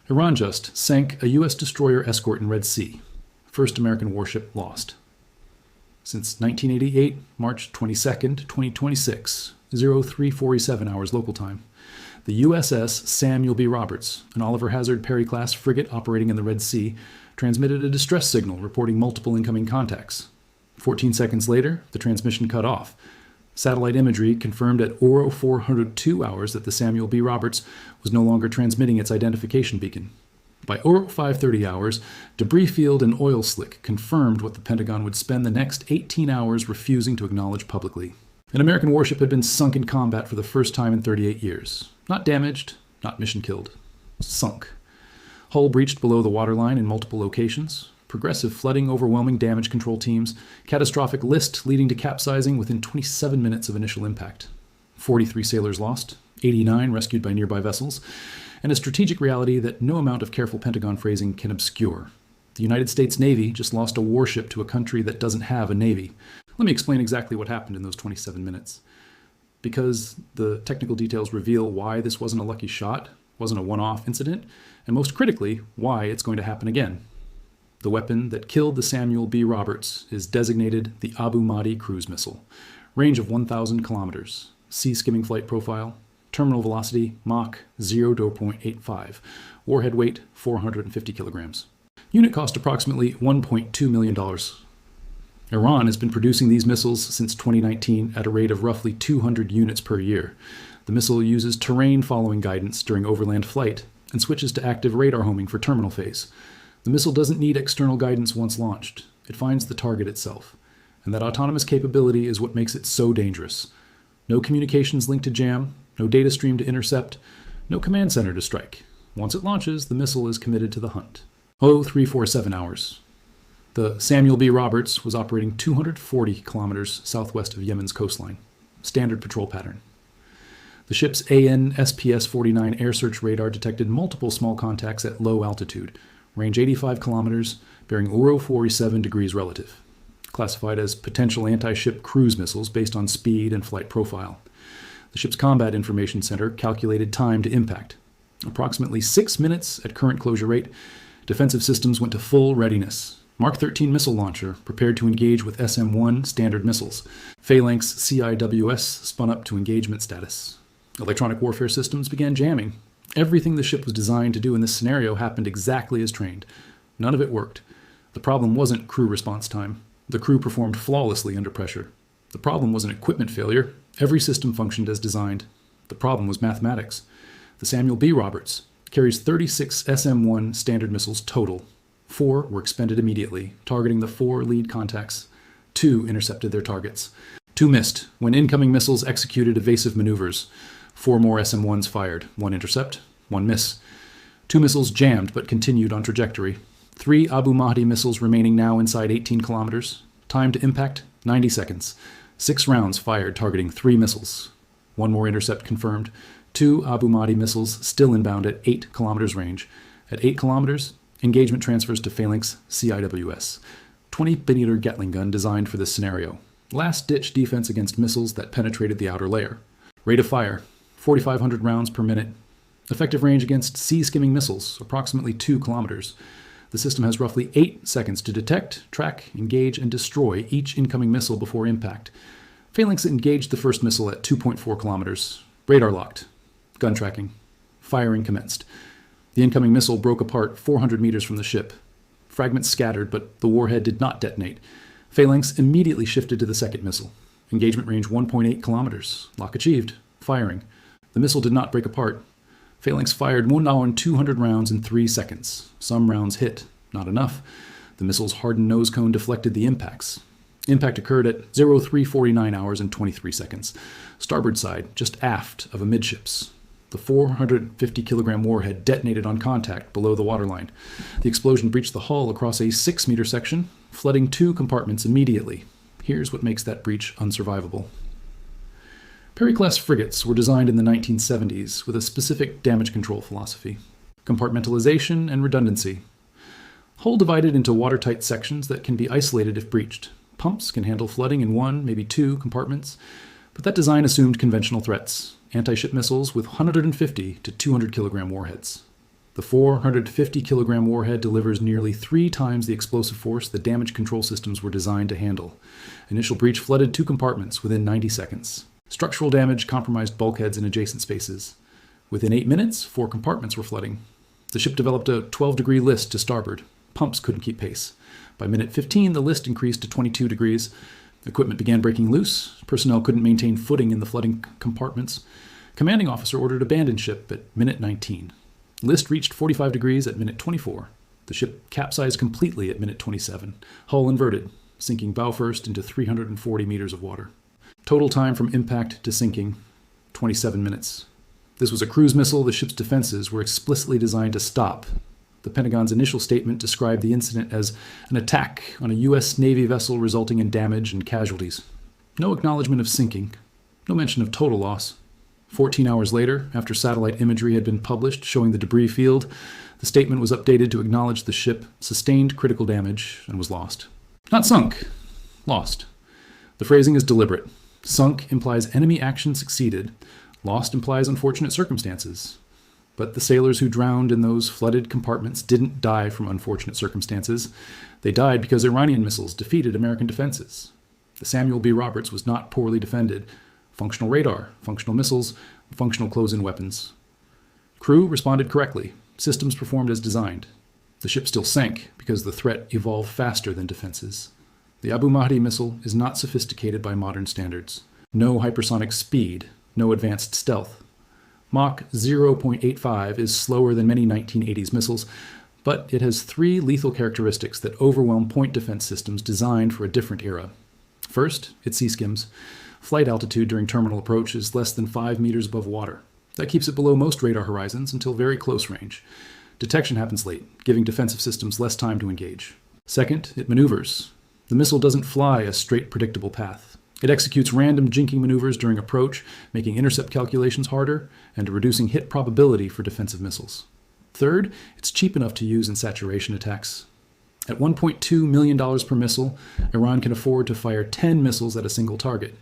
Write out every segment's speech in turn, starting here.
Iran just sank a U.S. destroyer escort in Red Sea. First American warship lost. Since 1988, March 22nd, 2026, 0347 hours local time, the USS Samuel B. Roberts, an Oliver Hazard Perry-class frigate operating in the Red Sea, transmitted a distress signal reporting multiple incoming contacts. 14 seconds later, the transmission cut off. Satellite imagery confirmed at 0402 hours that the Samuel B. Roberts was no longer transmitting its identification beacon. By 0530 hours, debris field and oil slick confirmed what the Pentagon would spend the next 18 hours refusing to acknowledge publicly. An American warship had been sunk in combat for the first time in 38 years. Not damaged, not mission killed. Sunk. Hull breached below the waterline in multiple locations. Progressive flooding, overwhelming damage control teams, catastrophic list leading to capsizing within 27 minutes of initial impact. 43 sailors lost, 89 rescued by nearby vessels, and a strategic reality that no amount of careful Pentagon phrasing can obscure. The United States Navy just lost a warship to a country that doesn't have a navy. Let me explain exactly what happened in those 27 minutes. Because the technical details reveal why this wasn't a lucky shot, wasn't a one-off incident, and most critically, why it's going to happen again. The weapon that killed the Samuel B. Roberts is designated the Abu Mahdi cruise missile. Range of 1,000 kilometers. Sea-skimming flight profile. Terminal velocity Mach 0.85. Warhead weight 450 kilograms. Unit cost approximately $1.2 million. Iran has been producing these missiles since 2019 at a rate of roughly 200 units per year. The missile uses terrain-following guidance during overland flight and switches to active radar homing for terminal phase. The missile doesn't need external guidance once launched. It finds the target itself. And that autonomous capability is what makes it so dangerous. No communications link to jam, no data stream to intercept, no command center to strike. Once it launches, the missile is committed to the hunt. 0347 hours. The Samuel B. Roberts was operating 240 kilometers southwest of Yemen's coastline. Standard patrol pattern. The ship's AN/SPS-49 air search radar detected multiple small contacts at low altitude, range 85 kilometers, bearing 047 degrees relative. Classified as potential anti-ship cruise missiles based on speed and flight profile. The ship's Combat Information Center calculated time to impact. Approximately 6 minutes at current closure rate, defensive systems went to full readiness. Mark 13 missile launcher prepared to engage with SM-1 standard missiles. Phalanx CIWS spun up to engagement status. Electronic warfare systems began jamming. Everything the ship was designed to do in this scenario happened exactly as trained. None of it worked. The problem wasn't crew response time. The crew performed flawlessly under pressure. The problem wasn't equipment failure. Every system functioned as designed. The problem was mathematics. The Samuel B. Roberts carries 36 SM-1 standard missiles total. 4 were expended immediately, targeting the 4 lead contacts. 2 intercepted their targets. 2 missed when incoming missiles executed evasive maneuvers. 4 more SM-1s fired. 1 intercept, 1 miss. 2 missiles jammed but continued on trajectory. 3 Abu Mahdi missiles remaining now inside 18 kilometers. Time to impact, 90 seconds. 6 rounds fired targeting 3 missiles. 1 more intercept confirmed. 2 Abu Mahdi missiles still inbound at 8 kilometers range. At 8 kilometers, engagement transfers to Phalanx CIWS. 20mm Gatling gun designed for this scenario. Last-ditch defense against missiles that penetrated the outer layer. Rate of fire, 4,500 rounds per minute. Effective range against sea-skimming missiles, approximately 2 kilometers. The system has roughly 8 seconds to detect, track, engage, and destroy each incoming missile before impact. Phalanx engaged the first missile at 2.4 kilometers. Radar locked. Gun tracking. Firing commenced. The incoming missile broke apart 400 meters from the ship. Fragments scattered, but the warhead did not detonate. Phalanx immediately shifted to the second missile. Engagement range 1.8 kilometers. Lock achieved. Firing. The missile did not break apart. Phalanx fired 1,200 rounds in 3 seconds. Some rounds hit. Not enough. The missile's hardened nose cone deflected the impacts. Impact occurred at 0349 hours and 23 seconds. Starboard side, just aft of amidships. The 450-kilogram warhead detonated on contact below the waterline. The explosion breached the hull across a 6-meter section, flooding 2 compartments immediately. Here's what makes that breach unsurvivable. Perry-class frigates were designed in the 1970s with a specific damage control philosophy: compartmentalization and redundancy. Hull divided into watertight sections that can be isolated if breached. Pumps can handle flooding in 1, maybe 2 compartments, but that design assumed conventional threats: anti-ship missiles with 150 to 200 kilogram warheads. The 450-kilogram warhead delivers nearly 3 times the explosive force the damage control systems were designed to handle. Initial breach flooded 2 compartments within 90 seconds. Structural damage compromised bulkheads in adjacent spaces. Within 8 minutes, 4 compartments were flooding. The ship developed a 12-degree list to starboard. Pumps couldn't keep pace. By minute 15, the list increased to 22 degrees. Equipment began breaking loose. Personnel couldn't maintain footing in the flooding compartments. Commanding officer ordered abandon ship at minute 19. List reached 45 degrees at minute 24. The ship capsized completely at minute 27. Hull inverted, sinking bow first into 340 meters of water. Total time from impact to sinking, 27 minutes. This was a cruise missile the ship's defenses were explicitly designed to stop. The Pentagon's initial statement described the incident as an attack on a U.S. Navy vessel resulting in damage and casualties. No acknowledgement of sinking, no mention of total loss. 14 hours later, after satellite imagery had been published showing the debris field, the statement was updated to acknowledge the ship sustained critical damage and was lost. Not sunk, lost. The phrasing is deliberate. Sunk implies enemy action succeeded. Lost implies unfortunate circumstances. But the sailors who drowned in those flooded compartments didn't die from unfortunate circumstances. They died because Iranian missiles defeated American defenses. The Samuel B. Roberts was not poorly defended. Functional radar, functional missiles, functional close-in weapons. Crew responded correctly. Systems performed as designed. The ship still sank because the threat evolved faster than defenses. The Abu Mahdi missile is not sophisticated by modern standards. No hypersonic speed, no advanced stealth. Mach 0.85 is slower than many 1980s missiles, but it has 3 lethal characteristics that overwhelm point defense systems designed for a different era. First, it sea-skims. Flight altitude during terminal approach is less than 5 meters above water. That keeps it below most radar horizons until very close range. Detection happens late, giving defensive systems less time to engage. Second, it maneuvers. The missile doesn't fly a straight, predictable path. It executes random jinking maneuvers during approach, making intercept calculations harder and reducing hit probability for defensive missiles. Third, it's cheap enough to use in saturation attacks. At $1.2 million per missile, Iran can afford to fire 10 missiles at a single target.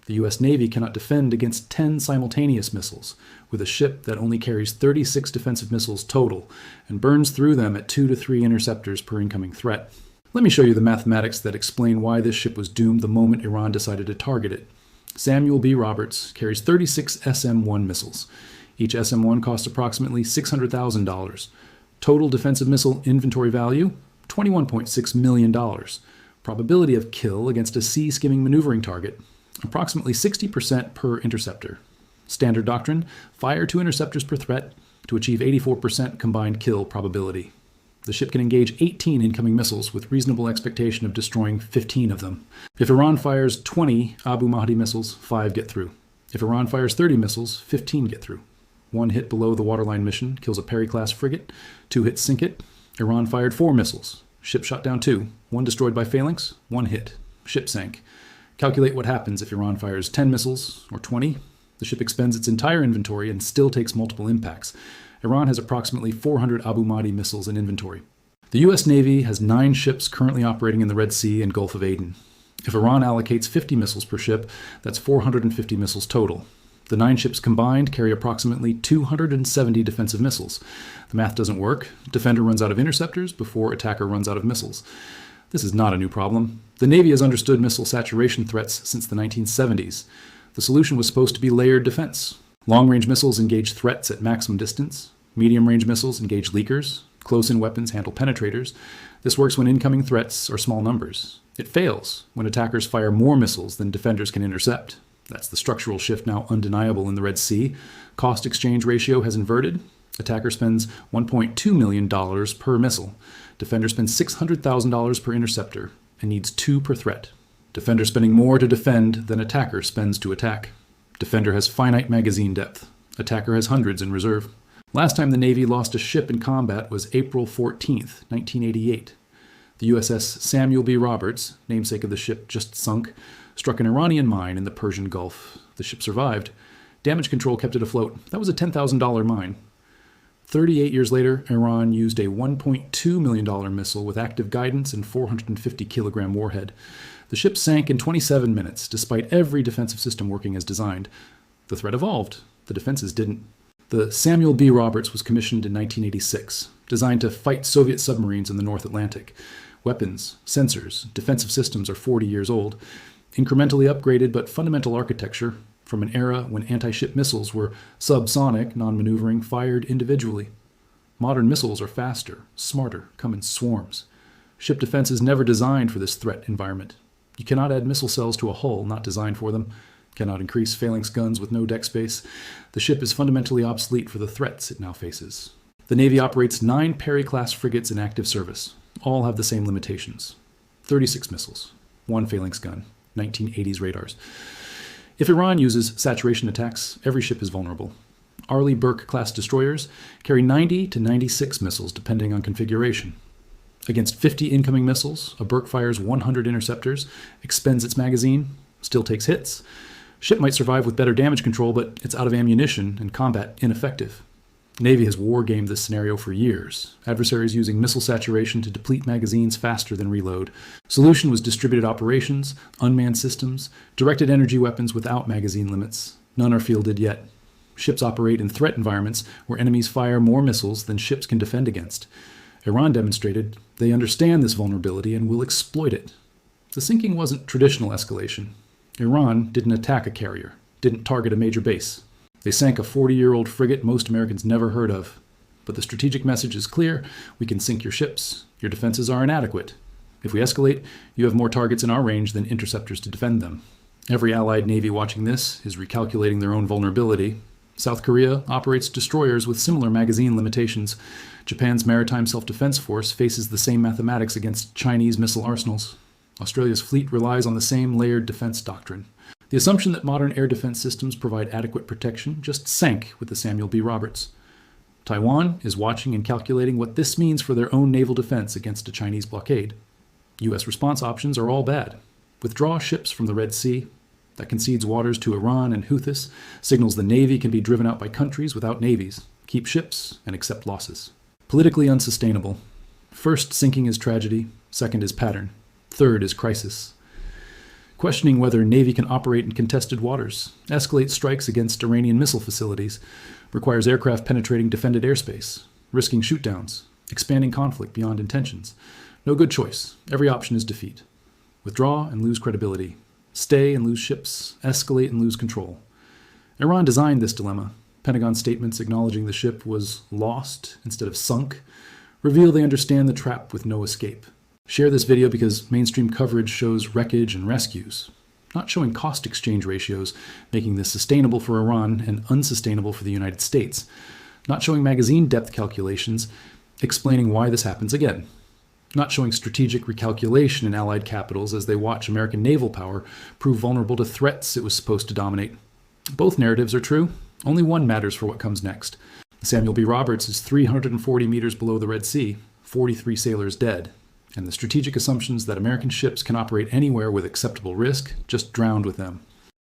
The U.S. Navy cannot defend against 10 simultaneous missiles, with a ship that only carries 36 defensive missiles total and burns through them at 2 to 3 interceptors per incoming threat. Let me show you the mathematics that explain why this ship was doomed the moment Iran decided to target it. Samuel B. Roberts carries 36 SM-1 missiles. Each SM-1 costs approximately $600,000. Total defensive missile inventory value, $21.6 million. Probability of kill against a sea-skimming maneuvering target, approximately 60% per interceptor. Standard doctrine, fire 2 interceptors per threat to achieve 84% combined kill probability. The ship can engage 18 incoming missiles with reasonable expectation of destroying 15 of them. If Iran fires 20 Abu Mahdi missiles, 5 get through. If Iran fires 30 missiles, 15 get through. 1 hit below the waterline mission kills a Perry-class frigate. 2 hits sink it. Iran fired 4 missiles. Ship shot down 2. 1 destroyed by phalanx, 1 hit. Ship sank. Calculate what happens if Iran fires 10 missiles, or 20. The ship expends its entire inventory and still takes multiple impacts. Iran has approximately 400 Abu Mahdi missiles in inventory. The U.S. Navy has 9 ships currently operating in the Red Sea and Gulf of Aden. If Iran allocates 50 missiles per ship, that's 450 missiles total. The 9 ships combined carry approximately 270 defensive missiles. The math doesn't work. Defender runs out of interceptors before attacker runs out of missiles. This is not a new problem. The Navy has understood missile saturation threats since the 1970s. The solution was supposed to be layered defense. Long-range missiles engage threats at maximum distance. Medium-range missiles engage leakers. Close-in weapons handle penetrators. This works when incoming threats are small numbers. It fails when attackers fire more missiles than defenders can intercept. That's the structural shift now undeniable in the Red Sea. Cost-exchange ratio has inverted. Attacker spends $1.2 million per missile. Defender spends $600,000 per interceptor and needs 2 per threat. Defender spending more to defend than attacker spends to attack. Defender has finite magazine depth. Attacker has hundreds in reserve. Last time the Navy lost a ship in combat was April 14th, 1988. The USS Samuel B. Roberts, namesake of the ship just sunk, struck an Iranian mine in the Persian Gulf. The ship survived. Damage control kept it afloat. That was a $10,000 mine. 38 years later, Iran used a $1.2 million missile with active guidance and 450-kilogram warhead. The ship sank in 27 minutes, despite every defensive system working as designed. The threat evolved. The defenses didn't. The Samuel B. Roberts was commissioned in 1986, designed to fight Soviet submarines in the North Atlantic. Weapons, sensors, defensive systems are 40 years old, incrementally upgraded but fundamental architecture from an era when anti-ship missiles were subsonic, non-maneuvering, fired individually. Modern missiles are faster, smarter, come in swarms. Ship defense is never designed for this threat environment. You cannot add missile cells to a hull not designed for them, cannot increase phalanx guns with no deck space. The ship is fundamentally obsolete for the threats it now faces. The Navy operates 9 Perry-class frigates in active service. All have the same limitations. 36 missiles, 1 phalanx gun, 1980s radars. If Iran uses saturation attacks, every ship is vulnerable. Arleigh Burke-class destroyers carry 90 to 96 missiles depending on configuration. Against 50 incoming missiles, a Burke fires 100 interceptors, expends its magazine, still takes hits. Ship might survive with better damage control, but it's out of ammunition and combat ineffective. The Navy has war-gamed this scenario for years, adversaries using missile saturation to deplete magazines faster than reload. Solution was distributed operations, unmanned systems, directed energy weapons without magazine limits. None are fielded yet. Ships operate in threat environments where enemies fire more missiles than ships can defend against. Iran demonstrated they understand this vulnerability and will exploit it. The sinking wasn't traditional escalation. Iran didn't attack a carrier, didn't target a major base. They sank a 40-year-old frigate most Americans never heard of. But the strategic message is clear: we can sink your ships. Your defenses are inadequate. If we escalate, you have more targets in our range than interceptors to defend them. Every Allied Navy watching this is recalculating their own vulnerability. South Korea operates destroyers with similar magazine limitations. Japan's Maritime Self-Defense Force faces the same mathematics against Chinese missile arsenals. Australia's fleet relies on the same layered defense doctrine. The assumption that modern air defense systems provide adequate protection just sank with the Samuel B. Roberts. Taiwan is watching and calculating what this means for their own naval defense against a Chinese blockade. U.S. response options are all bad. Withdraw ships from the Red Sea. That concedes waters to Iran and Houthis, signals the Navy can be driven out by countries without navies, keep ships, and accept losses. Politically unsustainable. First, sinking is tragedy. Second is pattern. Third is crisis. Questioning whether Navy can operate in contested waters, escalate strikes against Iranian missile facilities, requires aircraft penetrating defended airspace, risking shootdowns, expanding conflict beyond intentions. No good choice. Every option is defeat. Withdraw and lose credibility. Stay and lose ships, escalate and lose control. Iran designed this dilemma. Pentagon statements acknowledging the ship was lost instead of sunk reveal they understand the trap with no escape. Share this video because mainstream coverage shows wreckage and rescues, not showing cost exchange ratios, making this sustainable for Iran and unsustainable for the United States. Not showing magazine depth calculations, explaining why this happens again. Not showing strategic recalculation in Allied capitals as they watch American naval power prove vulnerable to threats it was supposed to dominate. Both narratives are true. Only one matters for what comes next. Samuel B. Roberts is 340 meters below the Red Sea, 43 sailors dead, and the strategic assumptions that American ships can operate anywhere with acceptable risk just drowned with them.